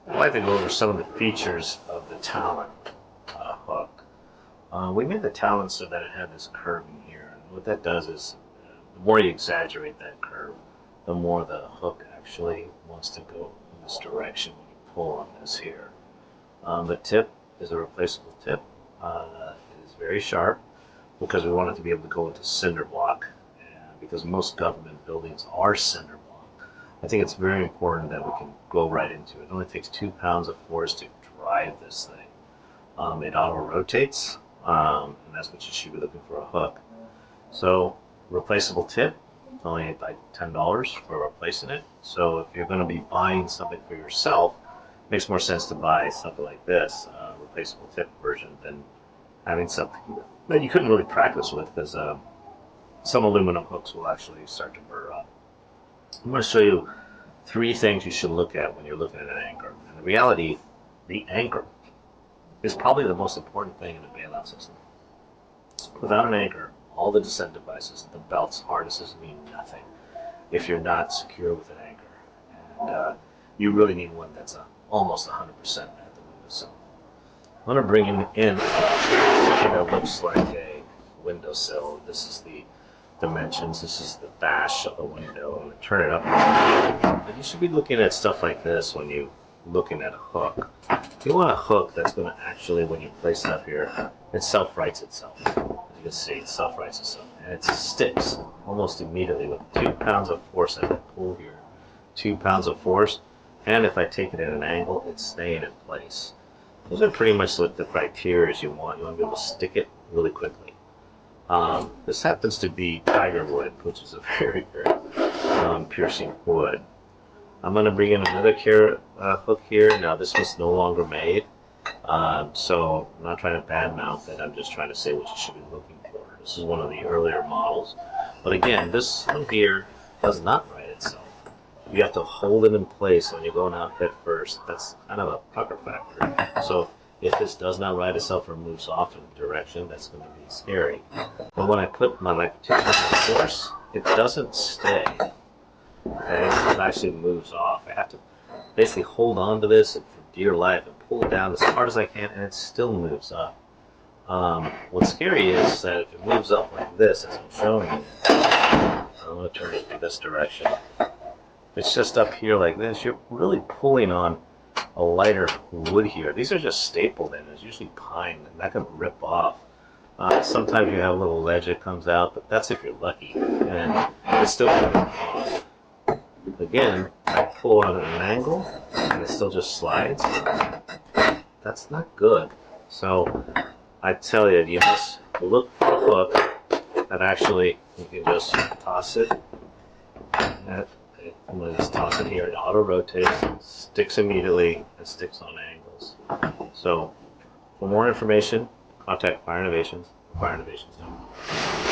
I'd like to go over some of the features of the Talon hook. We made the Talon so that it had this curve in here, and what that does is the more you exaggerate that curve, the more the hook actually wants to go in this direction when you pull on this here. The tip is a replaceable tip. It is very sharp because we want it to be able to go into cinder block, and because most government buildings are cinder block, I think it's very important that we can go right into it. It only takes 2 pounds of force to drive this thing. It auto rotates, and that's what you should be looking for a hook. So replaceable tip, it's only like $10 for replacing it. So if you're going to be buying something for yourself, it makes more sense to buy something like this, replaceable tip version, than having something that you couldn't really practice with, because some aluminum hooks will actually start to burr up. I'm going to show you 3 things you should look at when you're looking at an anchor. And in reality, the anchor is probably the most important thing in a bailout system. Without an anchor, all the descent devices, the belts, harnesses mean nothing if you're not secure with an anchor. And you really need one that's almost 100% at the windowsill. I'm going to bring in something that looks like a windowsill. This is the dimensions. This is the bash of the window. I'm going to turn it up. And you should be looking at stuff like this when you're looking at a hook. You want a hook that's going to actually, when you place it up here, it self-rights itself. As you can see, it self-rights itself. And it sticks almost immediately with 2 pounds of force as I pull here. 2 pounds of force. And if I take it at an angle, it's staying in place. Those are pretty much what the criteria you want. You want to be able to stick it really quickly. This happens to be tiger wood, which is a very, very piercing wood. I'm going to bring in another hook here. Now this one's no longer made, so I'm not trying to badmouth it. I'm just trying to say what you should be looking for. This is one of the earlier models, but again, this one here does not right itself. You have to hold it in place when you're going out head first. That's kind of a pucker factor. So if this does not right itself or moves off in a direction, that's going to be scary. But when I put my force, it doesn't stay. Okay, it actually moves off. I have to basically hold on to this for dear life and pull it down as hard as I can, and it still moves up. What's scary is that if it moves up like this, as I'm showing you, I'm going to turn it in this direction. If it's just up here like this, you're really pulling on a lighter wood here. These are just stapled in. It's usually pine, and that can rip off. Sometimes you have a little ledge that comes out, but that's if you're lucky, and it's still coming off. Again, I pull on at an angle, and it still just slides. That's not good. So I tell you, you must look for a hook that actually you can just toss it. I'm going to just toss it here. It auto rotates, sticks immediately, and sticks on angles. So for more information, contact Fire Innovations. FireInnovations.com.